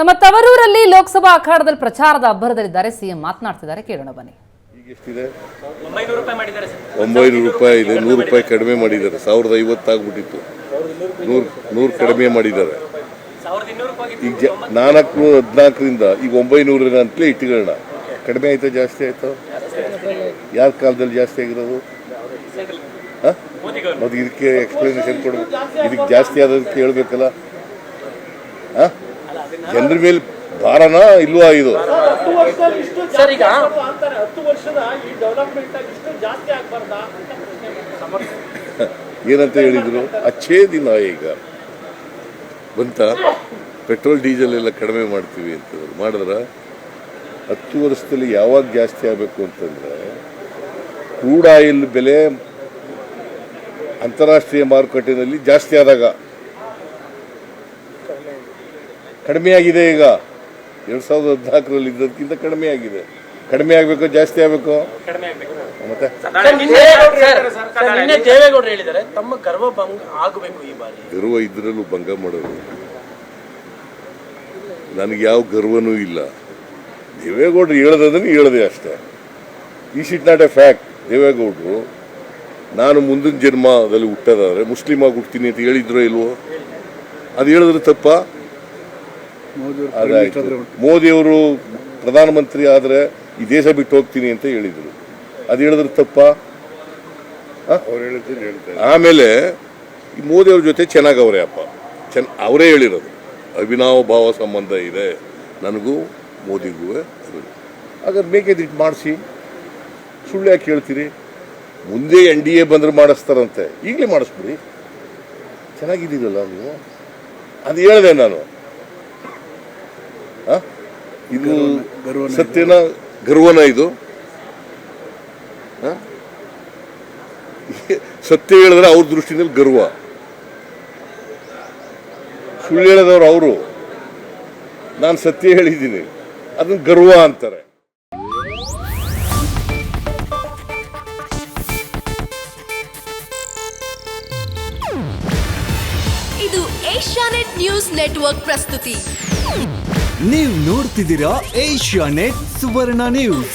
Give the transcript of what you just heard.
ನಮ್ಮ ತವರೂರಲ್ಲಿ ಲೋಕಸಭಾ ಅಖಾಡದಲ್ಲಿ ಪ್ರಚಾರದ ಅಬ್ಬರದಲ್ಲಿದ್ದಾರೆ ಸಿಎಂ ಮಾತನಾಡ್ತಿದ್ದಾರೆ, ಕೇಳೋಣ ಬನ್ನಿ. ಈಗ ಎಷ್ಟಿದೆ? 900 ರೂಪಾಯಿ ಇದೆ. 100 ರೂಪಾಯಿ ಕಡಿಮೆ ಮಾಡಿದ್ದಾರೆ. 1050 ಆಗ್ಬಿಟ್ಟಿತ್ತು, 100 ಕಡಿಮೆ ಮಾಡಿದ್ದಾರೆ. ಈಗ 414ರಿಂದ ಈಗ 900 ಅಂತಲೇ ಇಟ್ಕೊಳ್ಳೋಣ. ಕಡಿಮೆ ಆಯ್ತಾ ಜಾಸ್ತಿ ಆಯ್ತು? ಯಾರ ಕಾಲದಲ್ಲಿ ಜಾಸ್ತಿ ಆಗಿರೋದು? ಮತ್ತೆ ಇದಕ್ಕೆ ಎಕ್ಸ್ಪ್ಲನೇಷನ್ ಕೊಡ್ಬೇಕು. ಇದಕ್ಕೆ ಜಾಸ್ತಿ ಆದದಕ್ಕೆ ಹೇಳ್ಬೇಕಲ್ಲ. ಜನರ ಮೇಲೆ ಭಾರನಾ ಇಲ್ವಾ ಇದು? ಸರ್, ಈಗ ಏನಂತ ಹೇಳಿದ್ರು? ಅಚ್ಚೇ ದಿನ ಈಗ ಬಂತ. ಪೆಟ್ರೋಲ್ ಡೀಸೆಲ್ ಎಲ್ಲ ಕಡಿಮೆ ಮಾಡ್ತೀವಿ ಅಂತ ಮಾಡಿದ್ರ 10 ವರ್ಷದಲ್ಲಿ ಯಾವಾಗ ಜಾಸ್ತಿ ಆಗಬೇಕು ಅಂತಂದ್ರೆ, ಕ್ರೂಡ್ ಆಯಿಲ್ ಬೆಲೆ ಅಂತಾರಾಷ್ಟ್ರೀಯ ಮಾರುಕಟ್ಟೆಯಲ್ಲಿ ಜಾಸ್ತಿ ಆದಾಗ. ಕಡಿಮೆ ಆಗಿದೆ. ಈಗ 2014ರಲ್ಲಿ ಇದ್ದದಕ್ಕಿಂತ ಕಡಿಮೆ ಆಗಿದೆ. ಕಡಿಮೆ ಆಗಬೇಕು, ಜಾಸ್ತಿ ಆಗಬೇಕು? ಮತ್ತೆ ದೇವೇಗೌಡರು ಹೇಳಿದ್ದಾರೆ ತಮ್ಮ ಗರ್ವ ಭಂಗ ಆಗಬೇಕು ಈ ಬಾರಿ. ಗರ್ವ ಇದ್ರಲ್ಲೂ ಭಂಗ ಮಾಡೋದು. ನನಗೆ ಯಾವ ಗರ್ವನೂ ಇಲ್ಲ. ದೇವೇಗೌಡರು ಹೇಳೋದನ್ನು ಹೇಳದೆ ಅಷ್ಟೇ. Is it not A fact. ದೇವೇಗೌಡರು ನಾನು ಮುಂದಿನ ಜನ್ಮದಲ್ಲಿ ಹುಟ್ಟೋದಾದ್ರೆ ಮುಸ್ಲಿಮ್ ಆಗಿ ಹುಡ್ತೀನಿ ಅಂತ ಹೇಳಿದ್ರು ಇಲ್ವೋ? ಅದು ಹೇಳಿದ್ರೆ ತಪ್ಪ? ಅದಾಯ್ತು. ಮೋದಿಯವರು ಪ್ರಧಾನಮಂತ್ರಿ ಆದರೆ ಈ ದೇಶ ಬಿಟ್ಟು ಹೋಗ್ತೀನಿ ಅಂತ ಹೇಳಿದ್ರು. ಅದು ಹೇಳಿದ್ರೆ ತಪ್ಪ? ಆಮೇಲೆ ಈ ಮೋದಿಯವ್ರ ಜೊತೆ ಚೆನ್ನಾಗವ್ರೆ ಅಪ್ಪ. ಅವರೇ ಹೇಳಿರೋದು ಅವಿನಾವ ಭಾವ ಸಂಬಂಧ ಇದೆ ನನಗೂ ಮೋದಿಗೂ. ಹಾಗಾದ್ರೆ ಬೇಕಿದ್ರೆ ಇಟ್ಟು ಮಾಡಿಸಿ. ಸುಳ್ಳು ಯಾಕೆ ಹೇಳ್ತೀರಿ? ಮುಂದೆ NDA ಬಂದ್ರೆ ಮಾಡಿಸ್ತಾರಂತೆ. ಈಗಲೇ ಮಾಡಿಸ್ಬಿಡಿ. ಚೆನ್ನಾಗಿದ್ದೀರಲ್ಲ ನೀವು. ಅದು ಹೇಳಿದೆ ನಾನು. ಇದು ಸತ್ಯನ ಗರ್ವನ? ಇದು ಸತ್ಯ ಹೇಳಿದ್ರೆ ಅವ್ರ ದೃಷ್ಟಿನಲ್ಲಿ ಗರ್ವ. ಸುಳ್ಳು ಹೇಳಿದವರು ಅವರು. ನಾನು ಸತ್ಯ ಹೇಳಿದ್ದೀನಿ, ಅದನ್ನ ಗರ್ವ ಅಂತಾರೆ. ಇದು ಏಷ್ಯಾನೆಟ್ ನ್ಯೂಸ್ ನೆಟ್ವರ್ಕ್ ಪ್ರಸ್ತುತಿ. ನೀವು ನೋಡ್ತಿದ್ದೀರಾ ಏಷ್ಯಾನೆಟ್ ಸುವರ್ಣ ನ್ಯೂಸ್.